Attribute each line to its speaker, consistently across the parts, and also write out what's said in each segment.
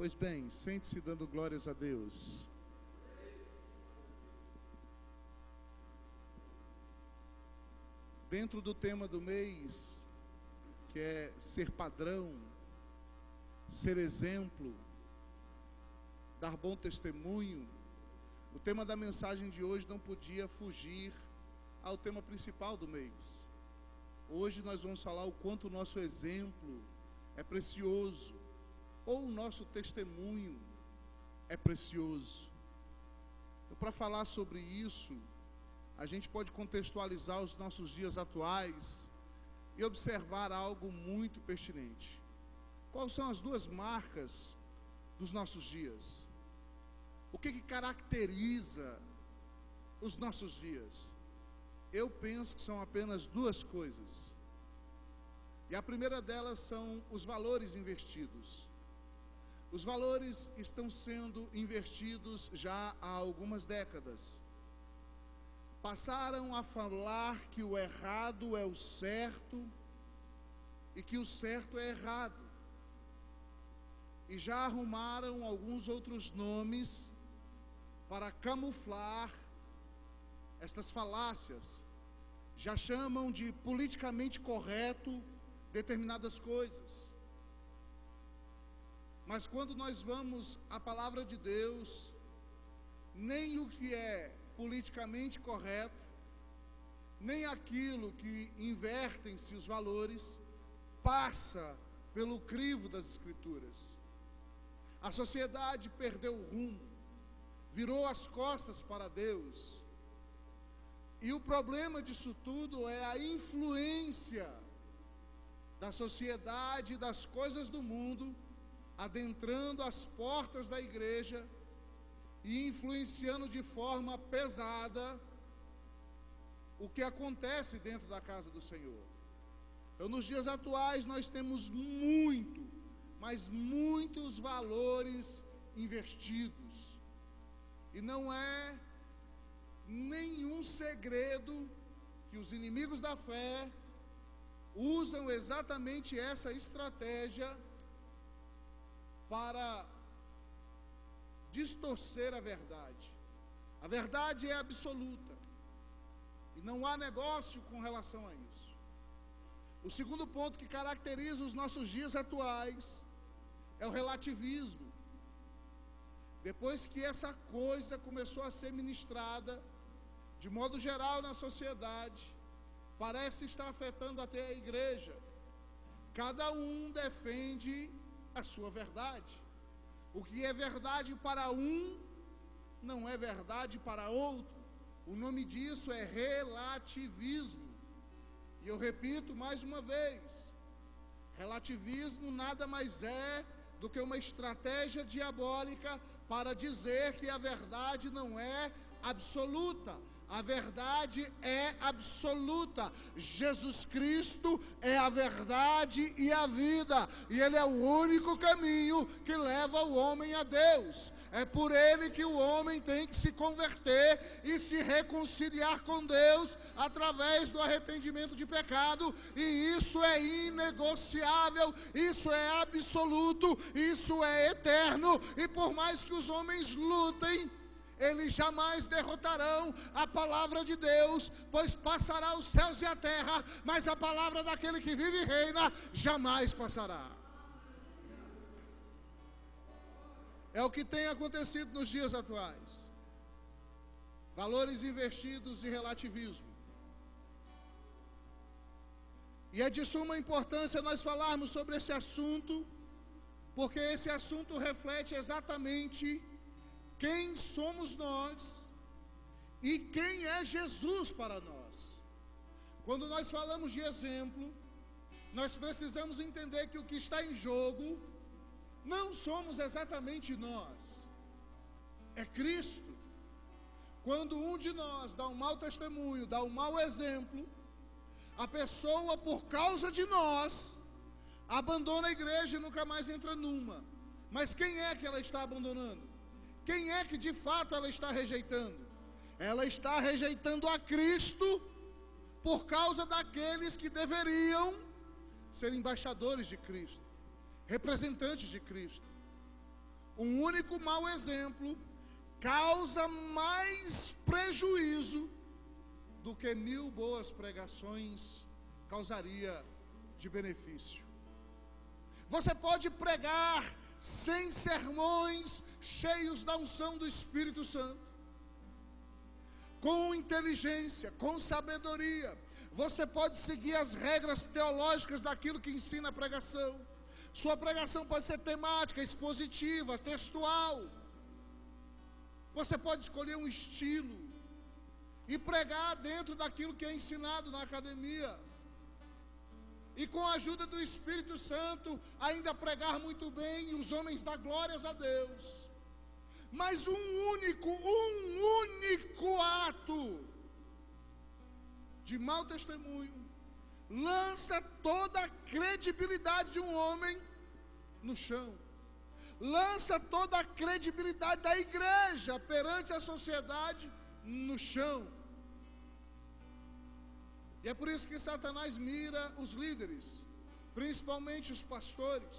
Speaker 1: Pois bem, sente-se dando glórias a Deus. Dentro do tema do mês, que é ser padrão, ser exemplo, dar bom testemunho, o tema da mensagem de hoje não podia fugir ao tema principal do mês. Hoje nós vamos falar o quanto o nosso exemplo é precioso, ou o nosso testemunho é precioso. Então, para falar sobre isso, a gente pode contextualizar os nossos dias atuais e observar algo muito pertinente. Quais são as duas marcas dos nossos dias? O que caracteriza os nossos dias? Eu penso que são apenas duas coisas. E a primeira delas são os valores investidos. Os valores estão sendo invertidos já há algumas décadas. Passaram a falar que o errado é o certo e que o certo é errado. E já arrumaram alguns outros nomes para camuflar estas falácias. Já chamam de politicamente correto determinadas coisas. Mas quando nós vamos à palavra de Deus, nem o que é politicamente correto, nem aquilo que invertem-se os valores, passa pelo crivo das Escrituras. A sociedade perdeu o rumo, virou as costas para Deus. E o problema disso tudo é a influência da sociedade e das coisas do mundo adentrando as portas da igreja e influenciando de forma pesada o que acontece dentro da casa do Senhor. Então, nos dias atuais nós temos mas muitos valores invertidos. E não é nenhum segredo que os inimigos da fé usam exatamente essa estratégia para distorcer a verdade. A verdade é absoluta e não há negócio com relação a isso. O segundo ponto que caracteriza os nossos dias atuais é o relativismo. Depois que essa coisa começou a ser ministrada de modo geral na sociedade, parece estar afetando até a igreja. Cada um defende a sua verdade. O que é verdade para um, não é verdade para outro. O nome disso é relativismo. E eu repito mais uma vez, relativismo nada mais é do que uma estratégia diabólica para dizer que a verdade não é absoluta. A verdade é absoluta. Jesus Cristo é a verdade e a vida. E Ele é o único caminho que leva o homem a Deus. É por Ele que o homem tem que se converter e se reconciliar com Deus através do arrependimento de pecado. E isso é inegociável, isso é absoluto, isso é eterno. E por mais que os homens lutem, eles jamais derrotarão a palavra de Deus, pois passará os céus e a terra, mas a palavra daquele que vive e reina jamais passará. É o que tem acontecido nos dias atuais. Valores invertidos e relativismo. E é de suma importância nós falarmos sobre esse assunto, porque esse assunto reflete exatamente quem somos nós e quem é Jesus para nós. Quando nós falamos de exemplo, nós precisamos entender que o que está em jogo não somos exatamente nós, é Cristo. Quando um de nós dá um mau testemunho, dá um mau exemplo, a pessoa, por causa de nós, abandona a igreja e nunca mais entra numa. Mas quem é que ela está abandonando? Quem é que de fato ela está rejeitando? Ela está rejeitando a Cristo por causa daqueles que deveriam ser embaixadores de Cristo, representantes de Cristo. um único mau exemplo causa mais prejuízo do que 1000 boas pregações causaria de benefício. Você pode pregar 100 sermões cheios da unção do Espírito Santo, com inteligência, com sabedoria. Você pode seguir as regras teológicas daquilo que ensina a pregação. Sua pregação pode ser temática, expositiva, textual. Você pode escolher um estilo e pregar dentro daquilo que é ensinado na academia. E com a ajuda do Espírito Santo, ainda pregar muito bem, e os homens dão glórias a Deus. Mas um único ato de mau testemunho lança toda a credibilidade de um homem no chão. Lança toda a credibilidade da igreja perante a sociedade no chão. E é por isso que Satanás mira os líderes, principalmente os pastores.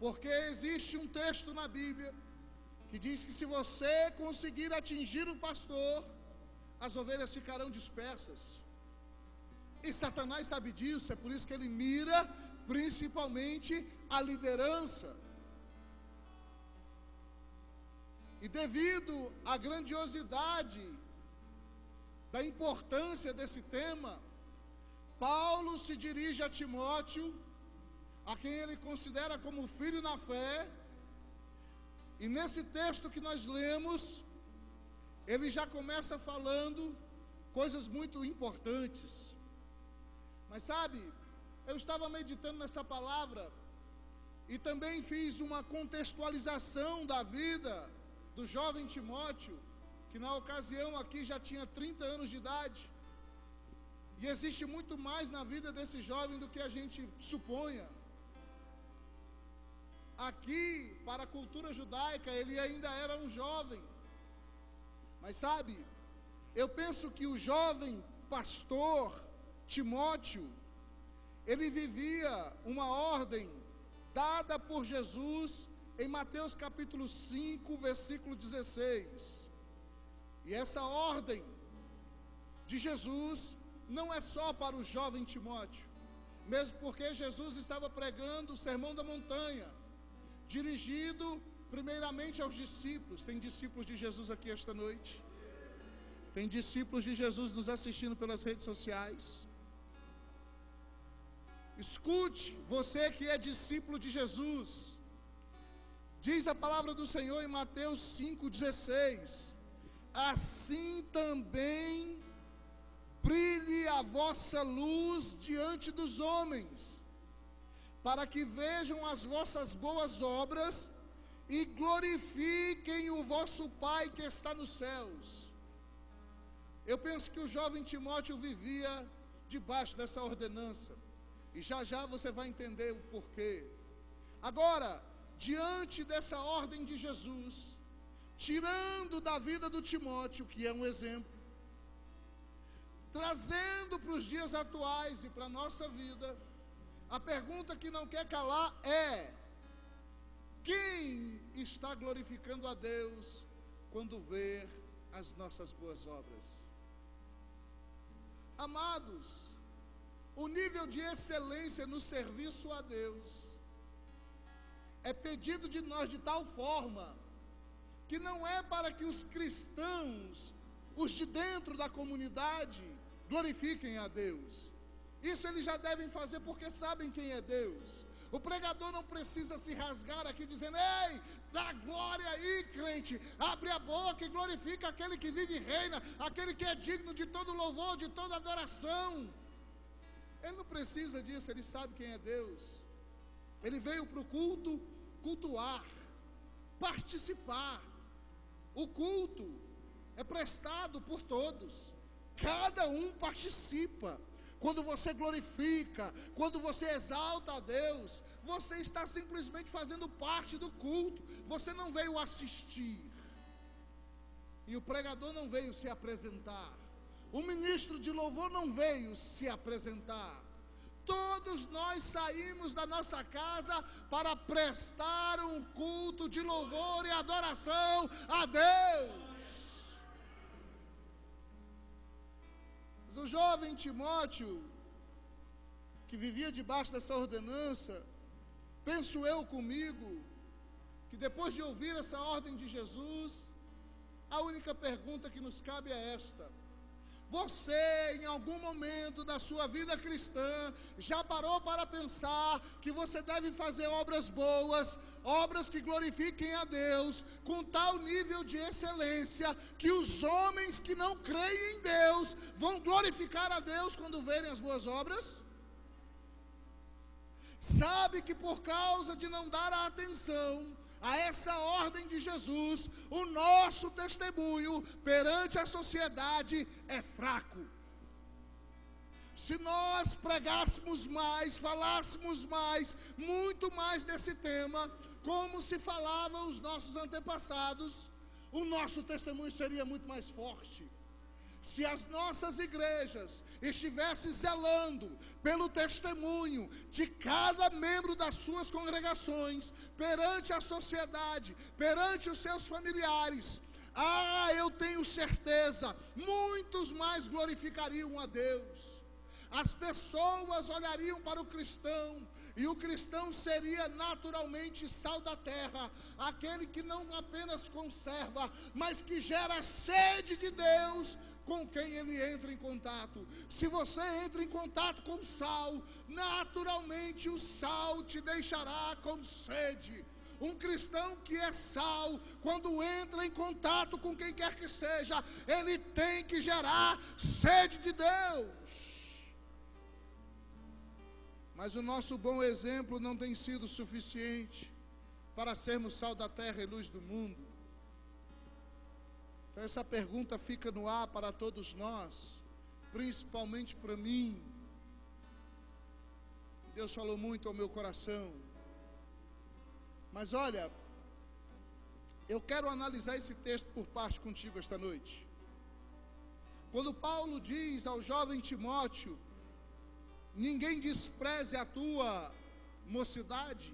Speaker 1: Porque existe um texto na Bíblia que diz que se você conseguir atingir o pastor, as ovelhas ficarão dispersas. E Satanás sabe disso, é por isso que ele mira principalmente a liderança. E devido à grandiosidade da importância desse tema, Paulo se dirige a Timóteo, a quem ele considera como filho na fé, e nesse texto que nós lemos, ele já começa falando coisas muito importantes. Mas sabe, eu estava meditando nessa palavra e também fiz uma contextualização da vida do jovem Timóteo, que na ocasião aqui já tinha 30 anos de idade. E existe muito mais na vida desse jovem do que a gente suponha. Aqui, para a cultura judaica, ele ainda era um jovem. Mas sabe, eu penso que o jovem pastor Timóteo, ele vivia uma ordem dada por Jesus em Mateus capítulo 5, versículo 16. E essa ordem de Jesus não é só para o jovem Timóteo, mesmo porque Jesus estava pregando o Sermão da Montanha, dirigido primeiramente aos discípulos. Tem discípulos de Jesus aqui esta noite? Tem discípulos de Jesus nos assistindo pelas redes sociais? Escute, você que é discípulo de Jesus, diz a palavra do Senhor em Mateus 5,16: assim também brilhe a vossa luz diante dos homens, para que vejam as vossas boas obras e glorifiquem o vosso Pai que está nos céus. Eu penso que o jovem Timóteo vivia debaixo dessa ordenança, e já já você vai entender o porquê. Agora, diante dessa ordem de Jesus, tirando da vida do Timóteo, que é um exemplo, trazendo para os dias atuais e para a nossa vida, a pergunta que não quer calar é: quem está glorificando a Deus quando vê as nossas boas obras? Amados, o nível de excelência no serviço a Deus é pedido de nós de tal forma que não é para que os cristãos, os de dentro da comunidade, glorifiquem a Deus. Isso eles já devem fazer porque sabem quem é Deus. O pregador não precisa se rasgar aqui dizendo: ei, dá glória aí, crente, abre a boca e glorifica aquele que vive e reina, aquele que é digno de todo louvor, de toda adoração. Ele não precisa disso, ele sabe quem é Deus. Ele veio para o culto cultuar, participar. O culto é prestado por todos, cada um participa. Quando você glorifica, quando você exalta a Deus, você está simplesmente fazendo parte do culto. Você não veio assistir, e o pregador não veio se apresentar, o ministro de louvor não veio se apresentar. Todos nós saímos da nossa casa para prestar um culto de louvor e adoração a Deus. Mas o jovem Timóteo, que vivia debaixo dessa ordenança, penso eu comigo, que depois de ouvir essa ordem de Jesus, a única pergunta que nos cabe é esta: você, em algum momento da sua vida cristã, já parou para pensar que você deve fazer obras boas, obras que glorifiquem a Deus, com tal nível de excelência, que os homens que não creem em Deus vão glorificar a Deus quando verem as boas obras? Sabe que por causa de não dar a atenção a essa ordem de Jesus, o nosso testemunho perante a sociedade é fraco. Se nós pregássemos mais, falássemos mais, muito mais desse tema, como se falavam os nossos antepassados, o nosso testemunho seria muito mais forte. Se as nossas igrejas estivessem zelando pelo testemunho de cada membro das suas congregações, perante a sociedade, perante os seus familiares, eu tenho certeza, muitos mais glorificariam a Deus. As pessoas olhariam para o cristão, e o cristão seria naturalmente sal da terra, aquele que não apenas conserva, mas que gera sede de Deus com quem ele entra em contato. Se você entra em contato com sal, naturalmente o sal te deixará com sede. Um cristão que é sal, quando entra em contato com quem quer que seja, ele tem que gerar sede de Deus. Mas o nosso bom exemplo não tem sido suficiente para sermos sal da terra e luz do mundo. Então essa pergunta fica no ar para todos nós, principalmente para mim. Deus falou muito ao meu coração. Mas olha, eu quero analisar esse texto por parte contigo esta noite. Quando Paulo diz ao jovem Timóteo: ninguém despreze a tua mocidade.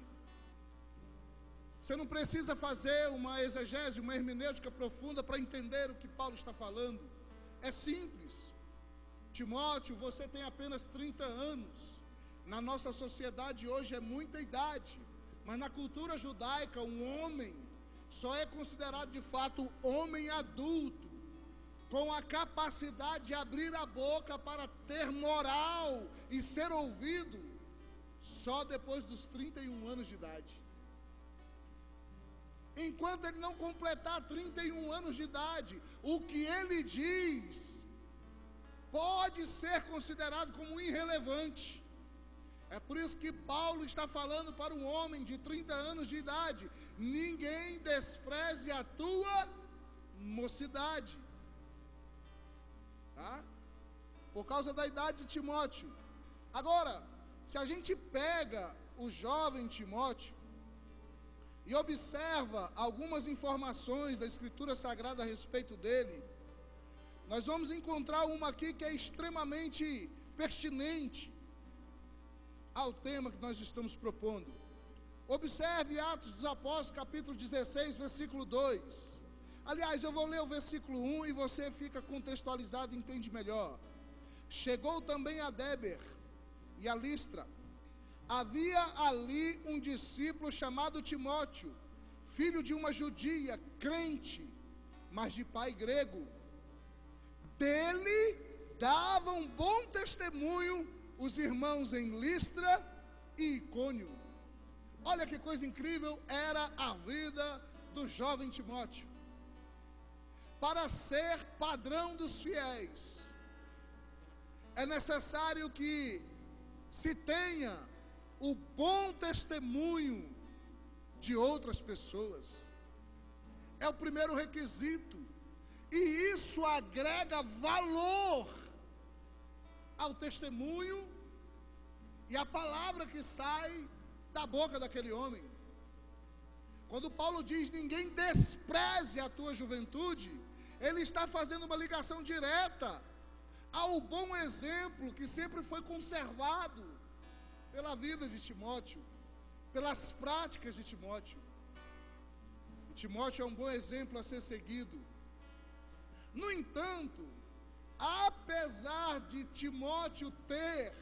Speaker 1: Você não precisa fazer uma exegese, uma hermenêutica profunda para entender o que Paulo está falando. É simples. Timóteo, você tem apenas 30 anos. Na nossa sociedade hoje é muita idade. Mas na cultura judaica, um homem só é considerado de fato homem adulto, com a capacidade de abrir a boca para ter moral e ser ouvido, só depois dos 31 anos de idade. Enquanto ele não completar 31 anos de idade, o que ele diz pode ser considerado como irrelevante. É por isso que Paulo está falando para um homem de 30 anos de idade: ninguém despreze a tua mocidade. Tá? Por causa da idade de Timóteo. Agora, se a gente pega o jovem Timóteo e observa algumas informações da Escritura Sagrada a respeito dele, nós vamos encontrar uma aqui que é extremamente pertinente ao tema que nós estamos propondo. Observe Atos dos Apóstolos, capítulo 16, versículo 2. Aliás, eu vou ler o versículo 1 e você fica contextualizado e entende melhor. Chegou também a Déber e a Listra. Havia ali um discípulo chamado Timóteo, filho de uma judia, crente, mas de pai grego. Dele davam bom testemunho os irmãos em Listra e Icônio. Olha que coisa incrível era a vida do jovem Timóteo. Para ser padrão dos fiéis, é necessário que se tenha o bom testemunho de outras pessoas. É o primeiro requisito, e isso agrega valor ao testemunho e à palavra que sai da boca daquele homem. Quando Paulo diz: ninguém despreze a tua juventude, ele está fazendo uma ligação direta ao bom exemplo que sempre foi conservado pela vida de Timóteo, pelas práticas de Timóteo. E Timóteo é um bom exemplo a ser seguido. No entanto, apesar de Timóteo ter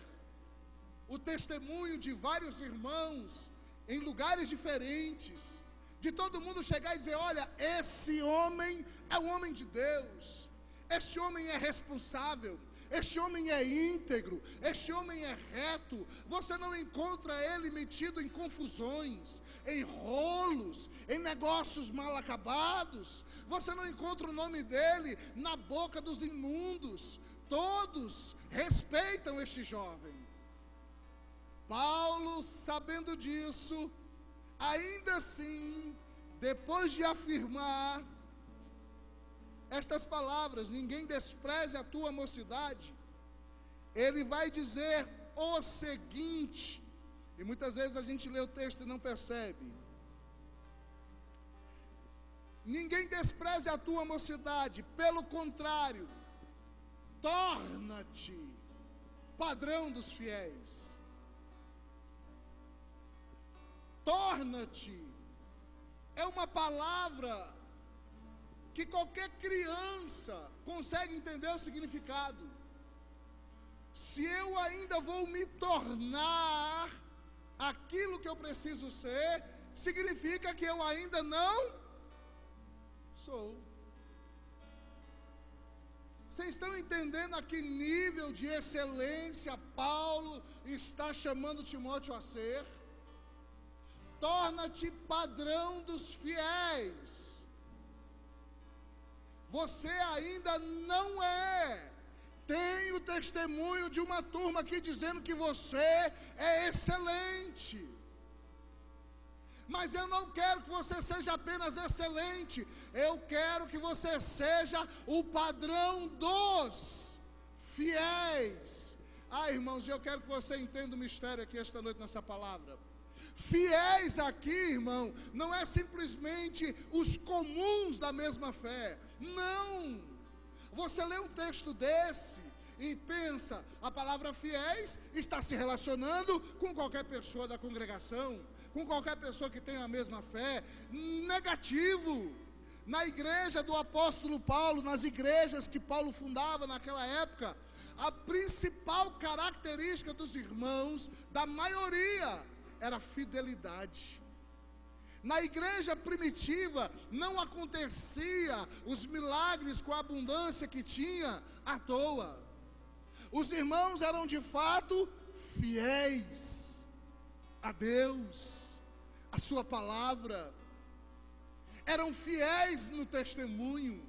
Speaker 1: o testemunho de vários irmãos em lugares diferentes, de todo mundo chegar e dizer: olha, esse homem é um homem de Deus, este homem é responsável, este homem é íntegro, este homem é reto, você não encontra ele metido em confusões, em rolos, em negócios mal acabados, você não encontra o nome dele na boca dos imundos. Todos respeitam este jovem. Paulo, sabendo disso, ainda assim, depois de afirmar estas palavras: ninguém despreze a tua mocidade, ele vai dizer o seguinte, e muitas vezes a gente lê o texto e não percebe: ninguém despreze a tua mocidade, pelo contrário, torna-te padrão dos fiéis. Torna-te é uma palavra que qualquer criança consegue entender o significado. Se eu ainda vou me tornar aquilo que eu preciso ser, significa que eu ainda não sou. Vocês estão entendendo a que nível de excelência Paulo está chamando Timóteo a ser? Torna-te padrão dos fiéis. Você ainda não é. Tem o testemunho de uma turma aqui dizendo que você é excelente. Mas eu não quero que você seja apenas excelente, eu quero que você seja o padrão dos fiéis. Irmãos, eu quero que você entenda o mistério aqui esta noite nessa palavra. Fiéis aqui, irmão, não é simplesmente os comuns da mesma fé. Não. Você lê um texto desse e pensa: a palavra fiéis está se relacionando com qualquer pessoa da congregação, com qualquer pessoa que tenha a mesma fé. Negativo. Na igreja do apóstolo Paulo, nas igrejas que Paulo fundava naquela época, a principal característica dos irmãos, da maioria, era fidelidade. Na igreja primitiva não acontecia os milagres com a abundância que tinha à toa. Os irmãos eram de fato fiéis a Deus, a sua palavra, eram fiéis no testemunho.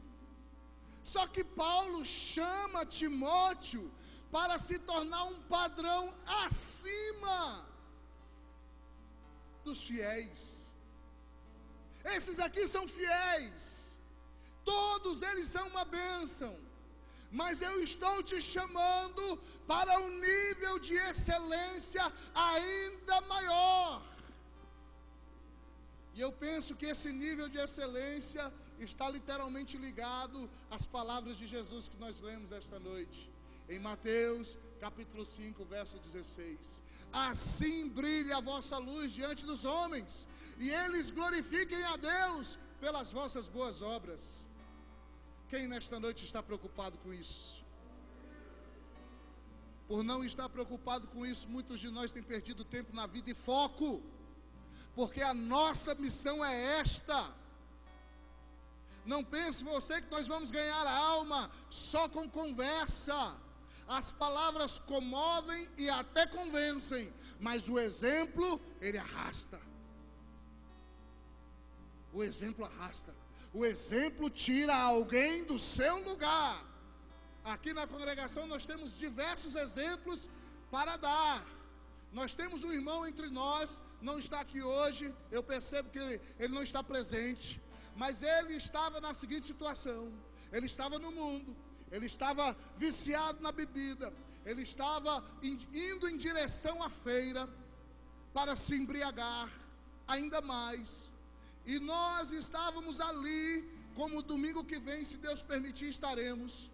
Speaker 1: Só que Paulo chama Timóteo para se tornar um padrão acima dos fiéis. Esses aqui são fiéis, todos eles são uma bênção, mas eu estou te chamando para um nível de excelência ainda maior. E eu penso que esse nível de excelência está literalmente ligado às palavras de Jesus que nós lemos esta noite, em Mateus capítulo 5, verso 16. Assim brilhe a vossa luz diante dos homens, e eles glorifiquem a Deus pelas vossas boas obras. Quem nesta noite está preocupado com isso? Por não estar preocupado com isso, muitos de nós têm perdido tempo na vida e foco, porque a nossa missão é esta. Não pense você que nós vamos ganhar a alma só com conversa. As palavras comovem e até convencem, mas o exemplo, ele arrasta. O exemplo arrasta. O exemplo tira alguém do seu lugar. Aqui na congregação nós temos diversos exemplos para dar. Nós temos um irmão entre nós, não está aqui hoje, eu percebo que ele não está presente, mas ele estava na seguinte situação: ele estava no mundo, ele estava viciado na bebida, ele estava indo em direção à feira para se embriagar ainda mais. E nós estávamos ali, como domingo que vem, se Deus permitir, estaremos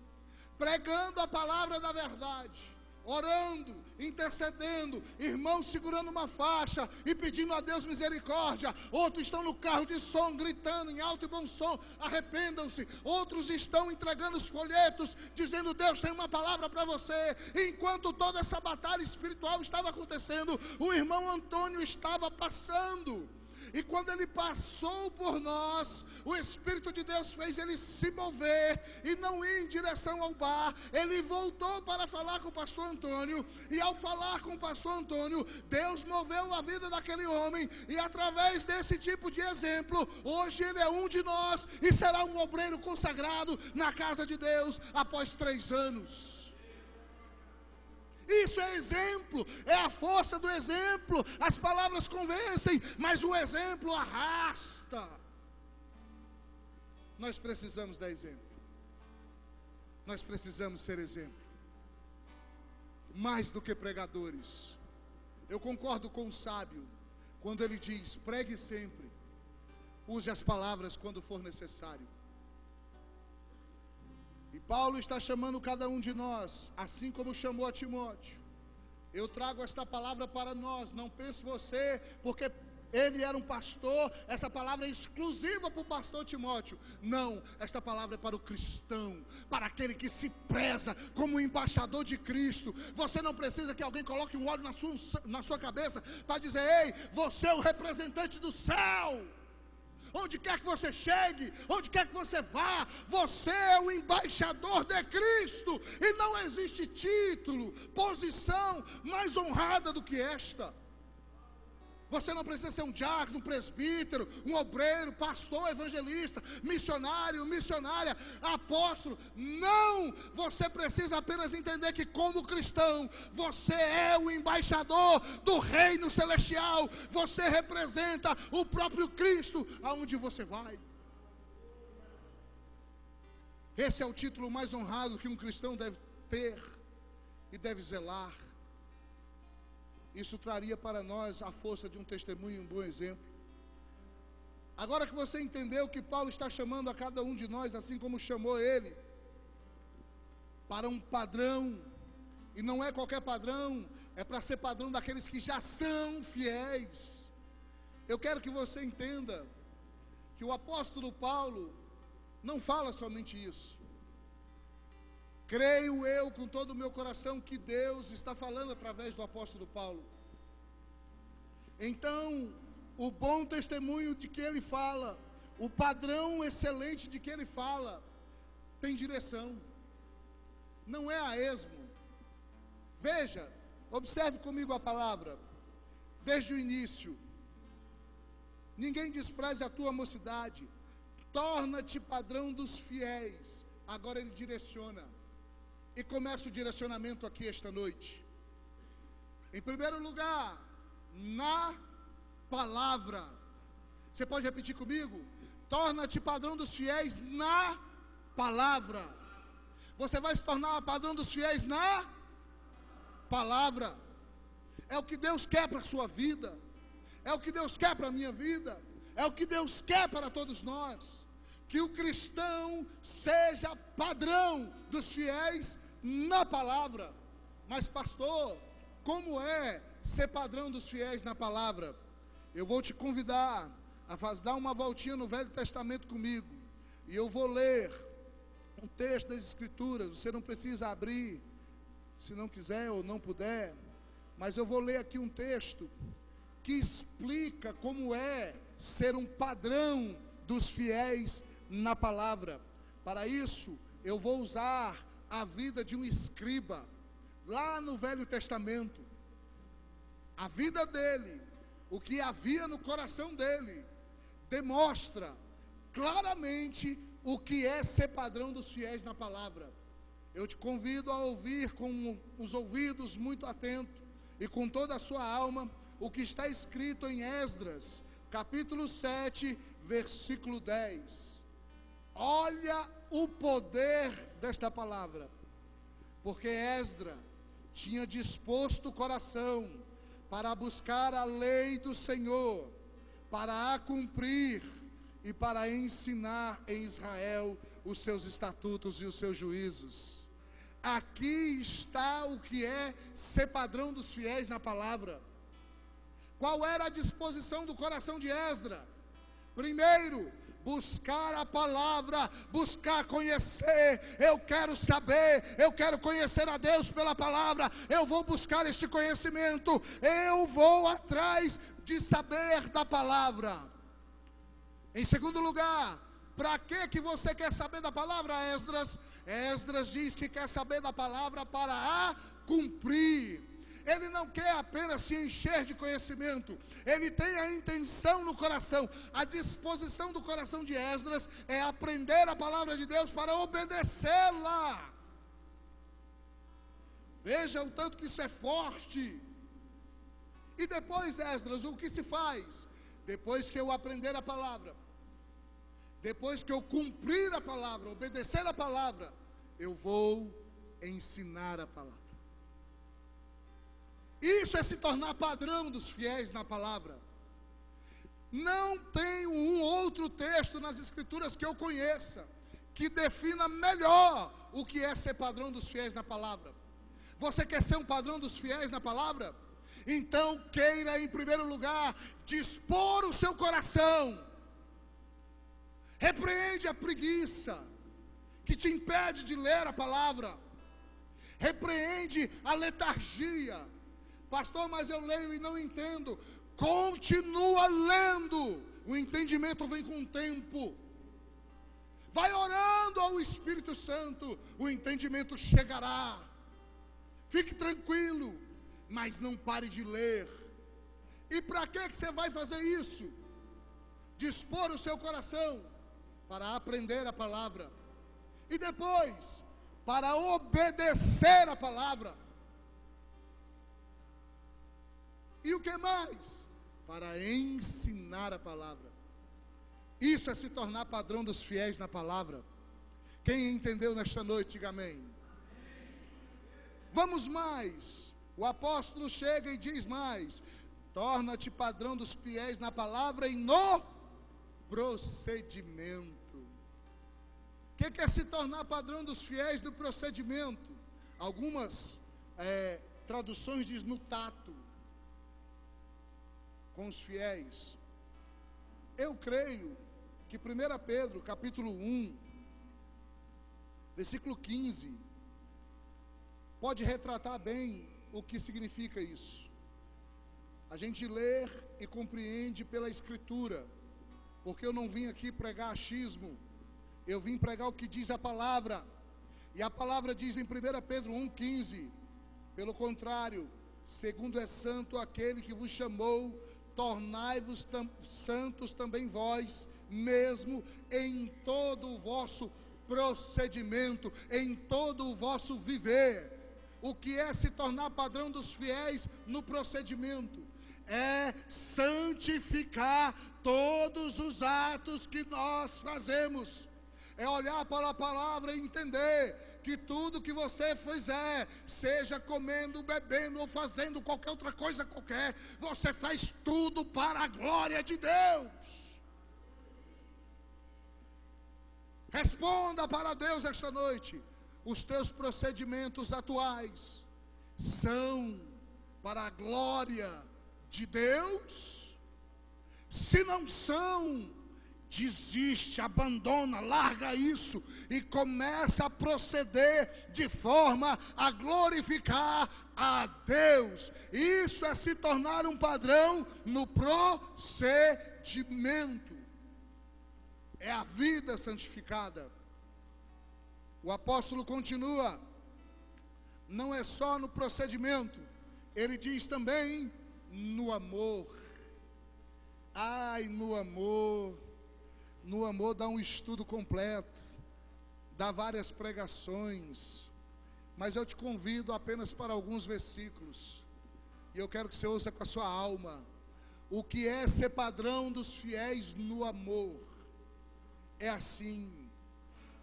Speaker 1: pregando a palavra da verdade, orando, intercedendo, irmãos segurando uma faixa e pedindo a Deus misericórdia, outros estão no carro de som, gritando em alto e bom som, arrependam-se, outros estão entregando os folhetos, dizendo, Deus tem uma palavra para você. Enquanto toda essa batalha espiritual estava acontecendo, o irmão Antônio estava passando, e quando ele passou por nós, o Espírito de Deus fez ele se mover e não ir em direção ao bar. Ele voltou para falar com o pastor Antônio, e ao falar com o pastor Antônio, Deus moveu a vida daquele homem, e através desse tipo de exemplo, hoje ele é um de nós e será um obreiro consagrado na casa de Deus após 3 anos. Isso é exemplo, é a força do exemplo. As palavras convencem, mas o exemplo arrasta. Nós precisamos dar exemplo. Nós precisamos ser exemplo. Mais do que pregadores. Eu concordo com o sábio quando ele diz, pregue sempre, use as palavras quando for necessário. E Paulo está chamando cada um de nós, assim como chamou a Timóteo. Eu trago esta palavra para nós, não pense você, porque ele era um pastor, essa palavra é exclusiva para o pastor Timóteo. Não, esta palavra é para o cristão, para aquele que se preza como embaixador de Cristo. Você não precisa que alguém coloque um óleo na sua cabeça para dizer, ei, você é o representante do céu. Onde quer que você chegue, onde quer que você vá, você é o embaixador de Cristo. E não existe título, posição mais honrada do que esta. Você não precisa ser um diácono, um presbítero, um obreiro, pastor, evangelista, missionário, missionária, apóstolo. Não! Você precisa apenas entender que, como cristão, você é o embaixador do reino celestial. Você representa o próprio Cristo aonde você vai. Esse é o título mais honrado que um cristão deve ter e deve zelar. Isso traria para nós a força de um testemunho e um bom exemplo. Agora que você entendeu que Paulo está chamando a cada um de nós, assim como chamou ele, para um padrão, e não é qualquer padrão, é para ser padrão daqueles que já são fiéis. Eu quero que você entenda que o apóstolo Paulo não fala somente isso. Creio eu com todo o meu coração que Deus está falando através do apóstolo Paulo. Então, o bom testemunho de que ele fala, o padrão excelente de que ele fala, tem direção. Não é a esmo. Veja, observe comigo a palavra, desde o início. Ninguém despreze a tua mocidade, torna-te padrão dos fiéis. Agora ele direciona. E começa o direcionamento aqui esta noite. Em primeiro lugar, na palavra. Você pode repetir comigo? Torna-te padrão dos fiéis na palavra. Você vai se tornar padrão dos fiéis na palavra. É o que Deus quer para a sua vida. É o que Deus quer para a minha vida. É o que Deus quer para todos nós. Que o cristão seja padrão dos fiéis na palavra. Mas pastor, como é ser padrão dos fiéis na palavra? Eu vou te convidar a dar uma voltinha no Velho Testamento comigo, e eu vou ler um texto das Escrituras. Você não precisa abrir, se não quiser ou não puder, mas eu vou ler aqui um texto que explica como é ser um padrão dos fiéis na palavra. Para isso, eu vou usar a vida de um escriba, lá no Velho Testamento. A vida dele, o que havia no coração dele, demonstra claramente o que é ser padrão dos fiéis na palavra. Eu te convido a ouvir com os ouvidos muito atentos e com toda a sua alma o que está escrito em Esdras, capítulo 7, versículo 10. Olha o poder desta palavra, porque Esdras tinha disposto o coração para buscar a lei do Senhor, para a cumprir e para ensinar em Israel os seus estatutos e os seus juízos. aqui está o que é ser padrão dos fiéis na palavra. Qual era a disposição do coração de Esdras? Primeiro, buscar a palavra, buscar conhecer. Eu quero saber, eu quero conhecer a Deus pela palavra. Eu vou buscar este conhecimento, eu vou atrás de saber da palavra. Em segundo lugar, para que você quer saber da palavra, Esdras? Esdras diz que quer saber da palavra para a cumprir. Ele não quer apenas se encher de conhecimento, ele tem a intenção no coração. A disposição do coração de Esdras é aprender a palavra de Deus para obedecê-la. Veja o tanto que isso é forte. E depois, Esdras, o que se faz? Depois que eu aprender a palavra, depois que eu cumprir a palavra, obedecer a palavra, eu vou ensinar a palavra. Isso é se tornar padrão dos fiéis na palavra. Não tem um outro texto nas Escrituras que eu conheça que defina melhor o que é ser padrão dos fiéis na palavra. Você quer ser um padrão dos fiéis na palavra? Então queira, em primeiro lugar, dispor o seu coração. Repreende a preguiça que te impede de ler a palavra. Repreende a letargia. Pastor, mas eu leio e não entendo. Continua lendo. O entendimento vem com o tempo. Vai orando ao Espírito Santo. O entendimento chegará. Fique tranquilo, mas não pare de ler. E para que você vai fazer isso? Dispor o seu coração para aprender a palavra. E depois, para obedecer a palavra. E o que mais? Para ensinar a palavra. Isso é se tornar padrão dos fiéis na palavra. Quem entendeu nesta noite, diga amém. Vamos mais. O apóstolo chega e diz mais: torna-te padrão dos fiéis na palavra e no procedimento. O que é se tornar padrão dos fiéis no procedimento? Algumas traduções diz no tato com os fiéis. Eu creio que 1 Pedro, capítulo 1, versículo 15, pode retratar bem o que significa isso. A gente lê e compreende pela Escritura, porque eu não vim aqui pregar achismo, eu vim pregar o que diz a palavra. E a palavra diz em 1 Pedro 1,15, pelo contrário, segundo é santo aquele que vos chamou, tornai-vos santos também vós, mesmo em todo o vosso procedimento, em todo o vosso viver. O que é se tornar padrão dos fiéis no procedimento? É santificar todos os atos que nós fazemos. É olhar para a palavra e entender que tudo que você fizer, seja comendo, bebendo ou fazendo qualquer outra coisa qualquer, você faz tudo para a glória de Deus. Responda para Deus esta noite: os teus procedimentos atuais são para a glória de Deus? Se não são, desiste, abandona, larga isso e começa a proceder de forma a glorificar a Deus. Isso é se tornar um padrão no procedimento. É a vida santificada. O apóstolo continua, não é só no procedimento, ele diz também no amor. Ai, no amor dá um estudo completo, dá várias pregações, mas eu te convido apenas para alguns versículos, e eu quero que você ouça com a sua alma. O que é ser padrão dos fiéis no amor? É assim: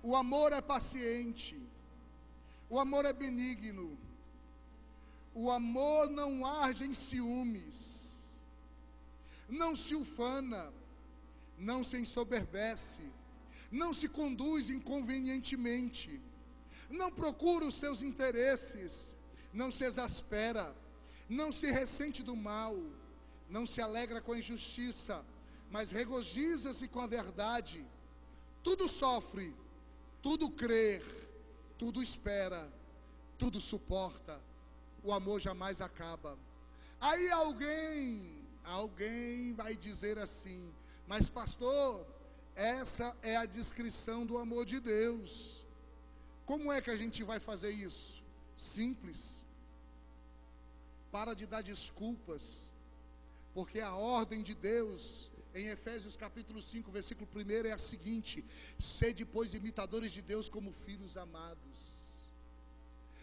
Speaker 1: o amor é paciente, o amor é benigno, o amor não arde em ciúmes, não se ufana, não se ensoberbece, não se conduz inconvenientemente, não procura os seus interesses, não se exaspera, não se ressente do mal, não se alegra com a injustiça, mas regozija-se com a verdade. Tudo sofre, tudo crê, tudo espera, tudo suporta. O amor jamais acaba. Aí alguém vai dizer assim: mas pastor, essa é a descrição do amor de Deus. Como é que a gente vai fazer isso? Simples. Para de dar desculpas, porque a ordem de Deus em Efésios capítulo 5, versículo 1 é a seguinte: sede, pois, imitadores de Deus como filhos amados.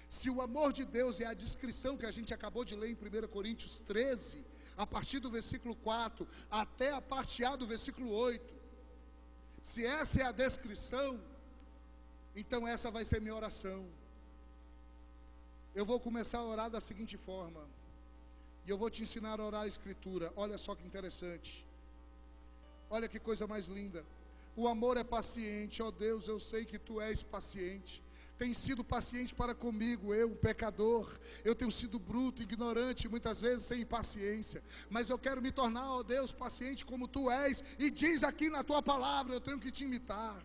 Speaker 1: Se o amor de Deus é a descrição que a gente acabou de ler em 1 Coríntios 13, a partir do versículo 4 até a parte A do versículo 8, se essa é a descrição, então essa vai ser minha oração. Eu vou começar a orar da seguinte forma, e eu vou te ensinar a orar a Escritura. Olha só que interessante, olha que coisa mais linda. O amor é paciente. Ó Deus, eu sei que Tu és paciente. Tem sido paciente para comigo, eu, um pecador. Eu tenho sido bruto, ignorante, muitas vezes sem paciência. Mas eu quero me tornar, ó Deus, paciente como Tu és. E diz aqui na Tua palavra, eu tenho que te imitar.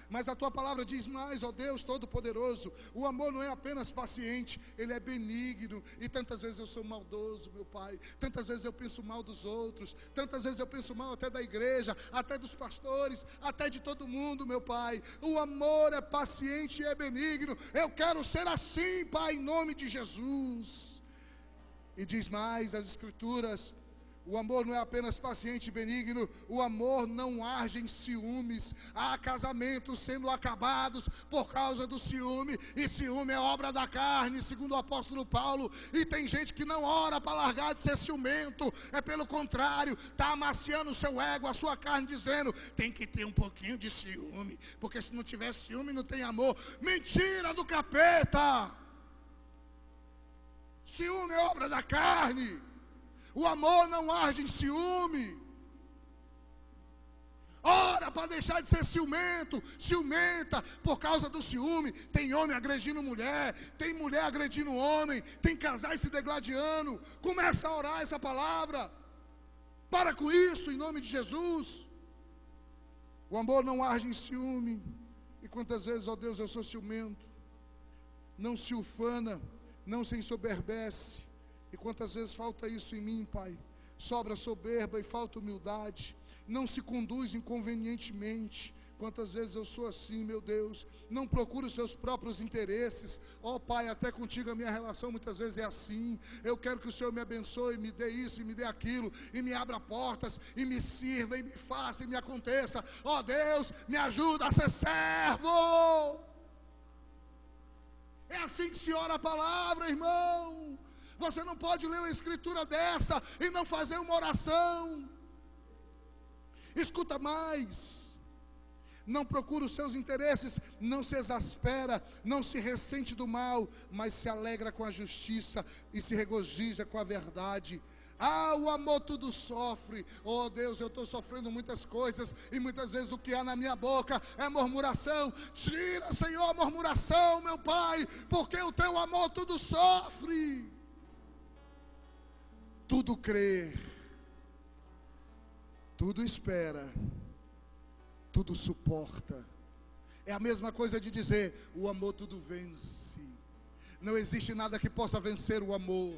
Speaker 1: Mas a Tua palavra diz mais, ó Deus Todo-Poderoso, o amor não é apenas paciente, ele é benigno. E tantas vezes eu sou maldoso, meu Pai. Tantas vezes eu penso mal dos outros. Tantas vezes eu penso mal até da igreja, até dos pastores, até de todo mundo, meu Pai. O amor é paciente e é benigno. Eu quero ser assim, Pai, em nome de Jesus. E diz mais as Escrituras: o amor não é apenas paciente e benigno, o amor não arde em ciúmes. Há casamentos sendo acabados por causa do ciúme, e ciúme é obra da carne, segundo o apóstolo Paulo. E tem gente que não ora para largar de ser ciumento, é pelo contrário, está amaciando o seu ego, a sua carne, dizendo: tem que ter um pouquinho de ciúme, porque se não tiver ciúme não tem amor. Mentira do capeta! Ciúme é obra da carne. O amor não arde em ciúme. Ora para deixar de ser ciumento, ciumenta por causa do ciúme. Tem homem agredindo mulher, tem mulher agredindo homem, tem casais se degladiando. Começa a orar essa palavra. Para com isso, em nome de Jesus. O amor não arde em ciúme. E quantas vezes, ó Deus, eu sou ciumento. Não se ufana, não se ensoberbece. E quantas vezes falta isso em mim, Pai? Sobra soberba e falta humildade. Não se conduz inconvenientemente. Quantas vezes eu sou assim, meu Deus? Não procuro os seus próprios interesses. Ó Pai, até contigo a minha relação muitas vezes é assim. Eu quero que o Senhor me abençoe, me dê isso e me dê aquilo, e me abra portas, e me sirva, e me faça, e me aconteça. Ó Deus, me ajuda a ser servo. É assim que se ora a palavra, irmão. Você não pode ler uma escritura dessa e não fazer uma oração. Escuta mais. Não procura os seus interesses, não se exaspera, não se ressente do mal, mas se alegra com a justiça e se regozija com a verdade. Ah, o amor tudo sofre. Oh Deus, eu estou sofrendo muitas coisas, e muitas vezes o que há na minha boca é murmuração. Tira, Senhor, a murmuração, meu Pai, porque o Teu amor tudo sofre. Tudo crê, tudo espera, tudo suporta. É a mesma coisa de dizer: o amor tudo vence. Não existe nada que possa vencer o amor.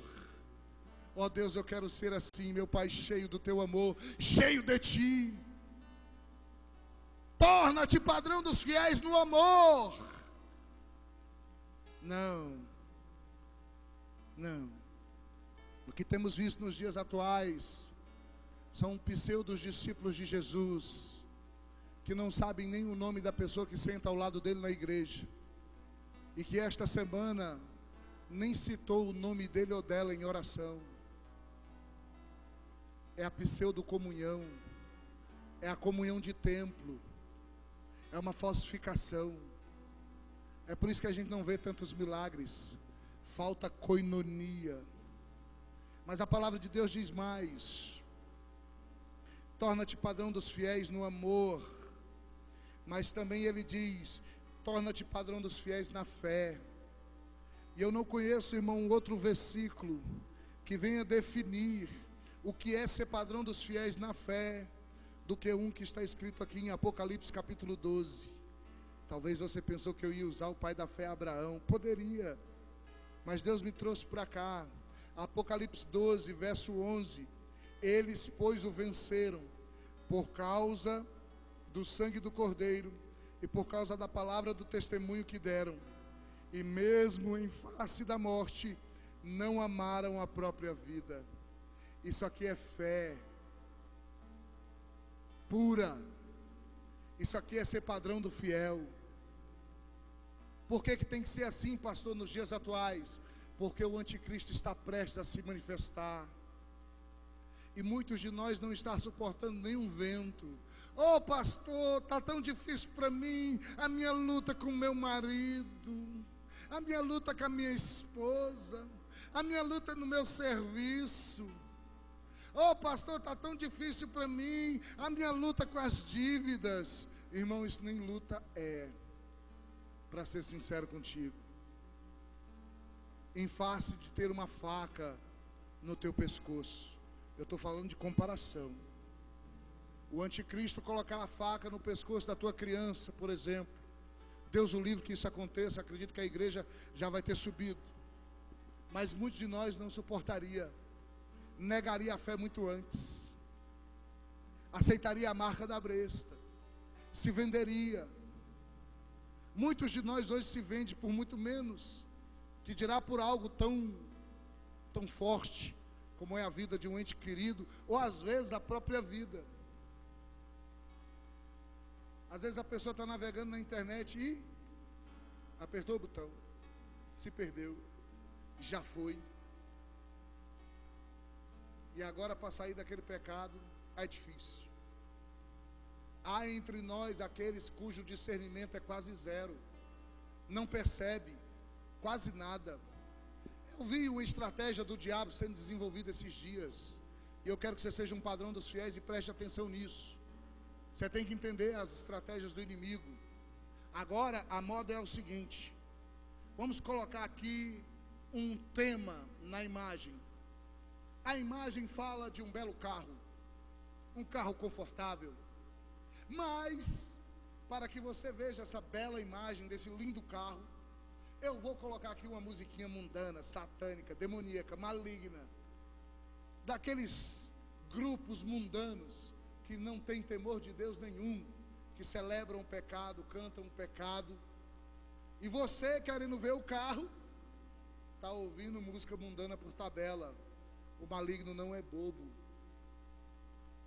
Speaker 1: Ó Deus, eu quero ser assim, meu Pai, cheio do Teu amor, cheio de Ti. Torna-te padrão dos fiéis no amor. Não. O que temos visto nos dias atuais são pseudos discípulos de Jesus, que não sabem nem o nome da pessoa que senta ao lado dele na igreja, e que esta semana nem citou o nome dele ou dela em oração. É a pseudo-comunhão, é a comunhão de templo, é uma falsificação. É por isso que a gente não vê tantos milagres, falta koinonia. Mas a palavra de Deus diz mais: torna-te padrão dos fiéis no amor. Mas também ele diz: torna-te padrão dos fiéis na fé. E eu não conheço, irmão, um outro versículo que venha definir o que é ser padrão dos fiéis na fé, do que um que está escrito aqui em Apocalipse capítulo 12. Talvez você pensou que eu ia usar o pai da fé, Abraão. Poderia, mas Deus me trouxe para cá. Apocalipse 12, verso 11. Eles, pois, o venceram por causa do sangue do Cordeiro e por causa da palavra do testemunho que deram. E mesmo em face da morte, não amaram a própria vida. Isso aqui é fé pura. Isso aqui é ser padrão do fiel. Por que tem que ser assim, pastor, nos dias atuais? Porque o anticristo está prestes a se manifestar. E muitos de nós não estão suportando nenhum vento. Oh pastor, está tão difícil para mim, a minha luta com meu marido, a minha luta com a minha esposa, a minha luta no meu serviço. Oh pastor, está tão difícil para mim, a minha luta com as dívidas. Irmão, isso nem luta é, para ser sincero contigo. Em face de ter uma faca no teu pescoço, eu estou falando de comparação. O anticristo colocar a faca no pescoço da tua criança, por exemplo. Deus o livre que isso aconteça, acredito que a igreja já vai ter subido. Mas muitos de nós não suportaria, negaria a fé muito antes, aceitaria a marca da besta, se venderia. Muitos de nós hoje se vendem por muito menos, que dirá por algo tão forte, como é a vida de um ente querido, ou às vezes a própria vida. Às vezes a pessoa está navegando na internet e apertou o botão, se perdeu, já foi. E agora para sair daquele pecado é difícil. Há entre nós aqueles cujo discernimento é quase zero, não percebe quase nada. Eu vi uma estratégia do diabo sendo desenvolvida esses dias, e eu quero que você seja um padrão dos fiéis e preste atenção nisso. Você tem que entender as estratégias do inimigo. Agora a moda é o seguinte: vamos colocar aqui um tema na imagem. A imagem fala de um belo carro, um carro confortável, mas para que você veja essa bela imagem desse lindo carro, eu vou colocar aqui uma musiquinha mundana, satânica, demoníaca, maligna, daqueles grupos mundanos que não tem temor de Deus nenhum, que celebram o pecado, cantam o pecado. E você, querendo ver o carro, está ouvindo música mundana por tabela. O maligno não é bobo.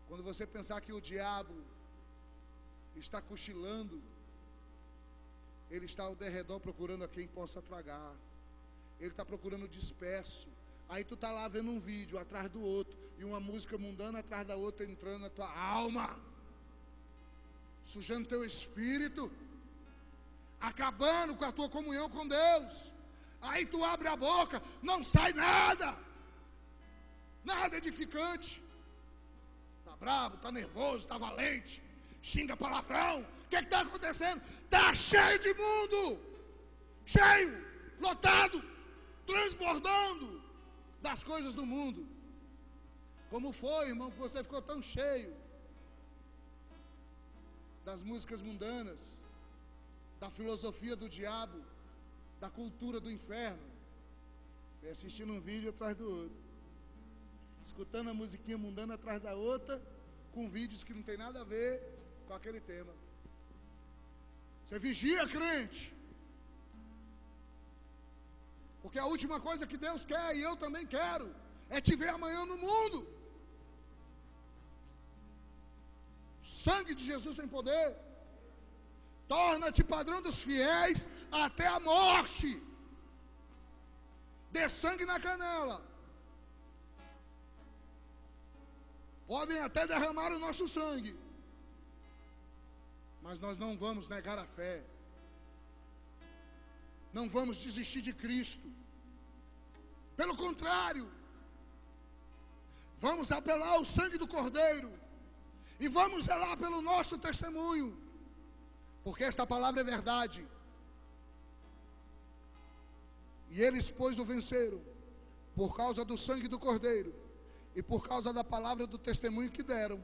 Speaker 1: Quando você pensar que o diabo está cochilando, ele está ao derredor procurando a quem possa tragar. Ele está procurando disperso. Aí tu está lá vendo um vídeo atrás do outro, e uma música mundana atrás da outra, entrando na tua alma, sujando teu espírito, acabando com a tua comunhão com Deus. Aí tu abre a boca, não sai nada edificante. Está bravo, está nervoso, está valente, xinga palavrão. O que está acontecendo? Está cheio de mundo, cheio, lotado, transbordando das coisas do mundo. Como foi, irmão, que você ficou tão cheio das músicas mundanas, da filosofia do diabo, da cultura do inferno? E assistindo um vídeo atrás do outro, escutando a musiquinha mundana atrás da outra, com vídeos que não tem nada a ver com aquele tema. Você vigia, crente, porque a última coisa que Deus quer, e eu também quero, é te ver amanhã no mundo. O sangue de Jesus tem poder. Torna-te padrão dos fiéis até a morte. Dê sangue na canela. Podem até derramar o nosso sangue, mas nós não vamos negar a fé. Não vamos desistir de Cristo. Pelo contrário, vamos apelar ao sangue do Cordeiro e vamos zelar pelo nosso testemunho, porque esta palavra é verdade. E eles, pois, o venceram, por causa do sangue do Cordeiro, e por causa da palavra do testemunho que deram.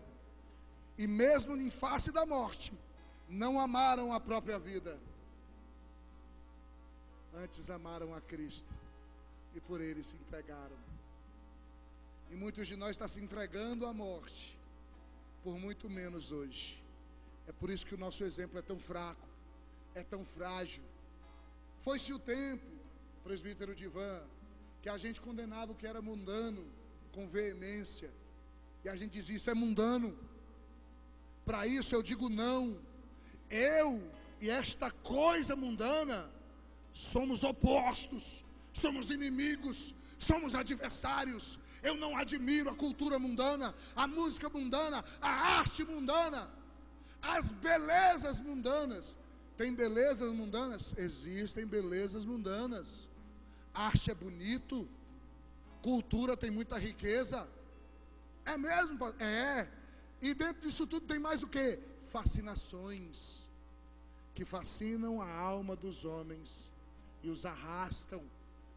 Speaker 1: E mesmo em face da morte, não amaram a própria vida, antes amaram a Cristo, e por ele se entregaram. E muitos de nós estão se entregando à morte, por muito menos hoje. É por isso que o nosso exemplo é tão fraco, é tão frágil. Foi-se o tempo, presbítero Divan, que a gente condenava o que era mundano com veemência, e a gente dizia: isso é mundano. Para isso eu digo não. Eu e esta coisa mundana somos opostos, somos inimigos, somos adversários. Eu não admiro a cultura mundana, a música mundana, a arte mundana, as belezas mundanas. Tem belezas mundanas? Existem belezas mundanas. Arte é bonito, cultura tem muita riqueza. É mesmo? É. E dentro disso tudo tem mais o quê? Fascinações que fascinam a alma dos homens e os arrastam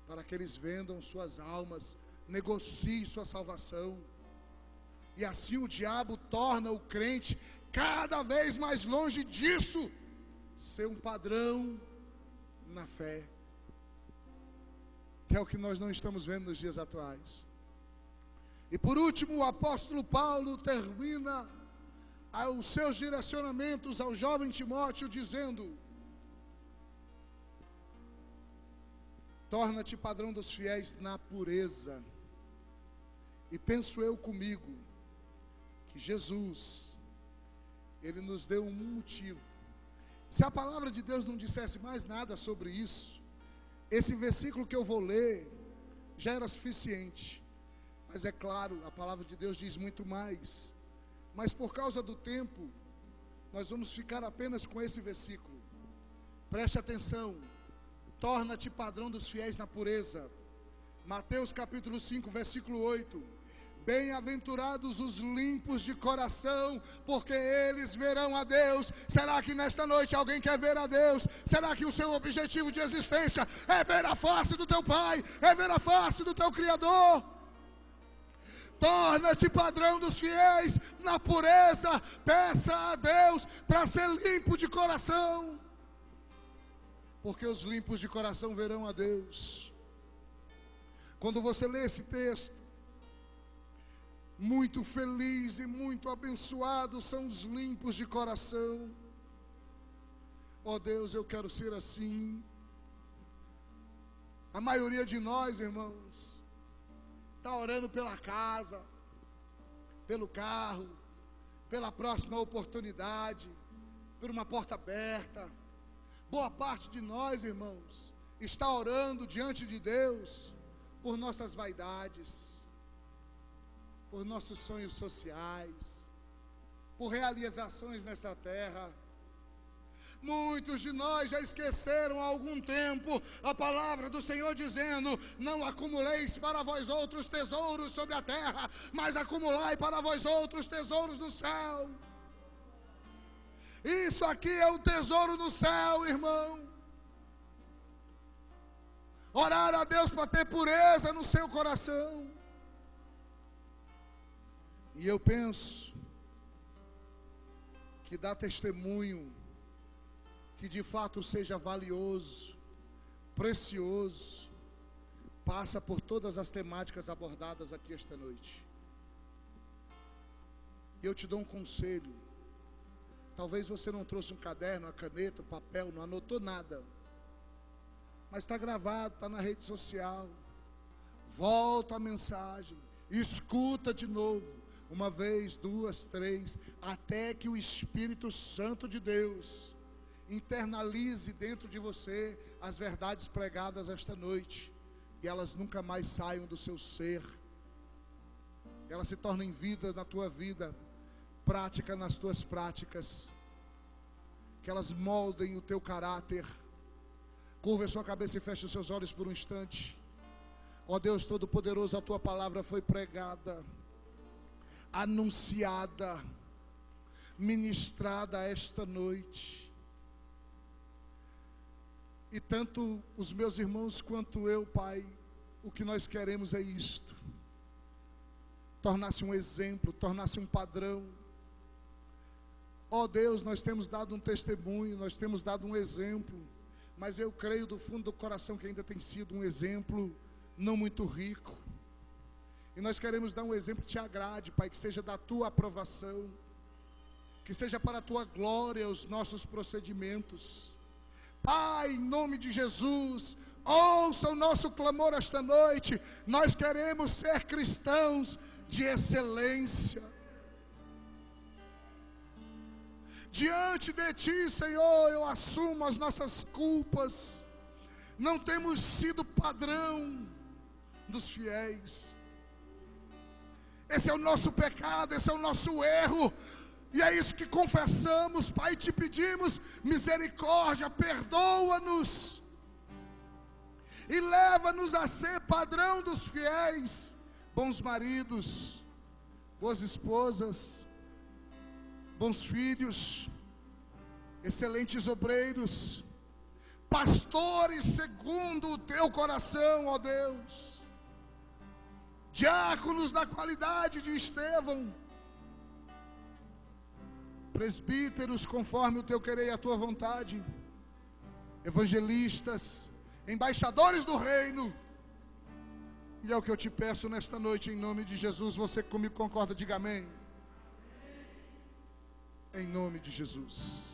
Speaker 1: para que eles vendam suas almas, negociem sua salvação. E assim o diabo torna o crente cada vez mais longe disso, ser um padrão na fé, que é o que nós não estamos vendo nos dias atuais. E por último, o apóstolo Paulo termina os seus direcionamentos ao jovem Timóteo dizendo: torna-te padrão dos fiéis na pureza. E penso eu comigo que Jesus, ele nos deu um motivo. Se a palavra de Deus não dissesse mais nada sobre isso, esse versículo que eu vou ler já era suficiente. Mas é claro, a palavra de Deus diz muito mais. Mas por causa do tempo, nós vamos ficar apenas com esse versículo. Preste atenção. Torna-te padrão dos fiéis na pureza. Mateus capítulo 5, versículo 8. Bem-aventurados os limpos de coração, porque eles verão a Deus. Será que nesta noite alguém quer ver a Deus? Será que o seu objetivo de existência é ver a face do teu Pai? É ver a face do teu Criador? Torna-te padrão dos fiéis na pureza. Peça a Deus para ser limpo de coração, porque os limpos de coração verão a Deus. Quando você lê esse texto, muito feliz e muito abençoados são os limpos de coração. Oh Deus, eu quero ser assim. A maioria de nós, irmãos, está orando pela casa, pelo carro, pela próxima oportunidade, por uma porta aberta. Boa parte de nós, irmãos, está orando diante de Deus por nossas vaidades, por nossos sonhos sociais, por realizações nessa terra. Muitos de nós já esqueceram há algum tempo a palavra do Senhor dizendo: não acumuleis para vós outros tesouros sobre a terra, mas acumulai para vós outros tesouros no céu. Isso aqui é o tesouro no céu, irmão. Orar a Deus para ter pureza no seu coração. E eu penso que dá testemunho que de fato seja valioso, precioso, passa por todas as temáticas abordadas aqui esta noite. E eu te dou um conselho. Talvez você não trouxe um caderno, uma caneta, um papel, não anotou nada, mas está gravado, está na rede social. Volta a mensagem, escuta de novo, uma vez, duas, três, até que o Espírito Santo de Deus internalize dentro de você as verdades pregadas esta noite, e elas nunca mais saiam do seu ser, elas se tornem vida na tua vida, prática nas tuas práticas, que elas moldem o teu caráter. Curva a sua cabeça e feche os seus olhos por um instante. Ó Deus Todo-Poderoso, a tua palavra foi pregada, anunciada, ministrada esta noite. E tanto os meus irmãos quanto eu, Pai, o que nós queremos é isto: tornar-se um exemplo, tornar-se um padrão. Ó Deus, nós temos dado um testemunho, nós temos dado um exemplo, mas eu creio do fundo do coração que ainda tem sido um exemplo não muito rico. E nós queremos dar um exemplo que te agrade, Pai, que seja da tua aprovação, que seja para a tua glória os nossos procedimentos. Pai, em nome de Jesus, ouça o nosso clamor esta noite. Nós queremos ser cristãos de excelência. Diante de Ti, Senhor, eu assumo as nossas culpas. Não temos sido padrão dos fiéis. Esse é o nosso pecado, esse é o nosso erro. E é isso que confessamos, Pai, te pedimos misericórdia, perdoa-nos. E leva-nos a ser padrão dos fiéis, bons maridos, boas esposas, bons filhos, excelentes obreiros, pastores segundo o teu coração, ó Deus, diáconos da qualidade de Estevão, presbíteros conforme o teu querer e a tua vontade, evangelistas, embaixadores do reino. E é o que eu te peço nesta noite, em nome de Jesus. Você que comigo concorda, diga amém. Em nome de Jesus.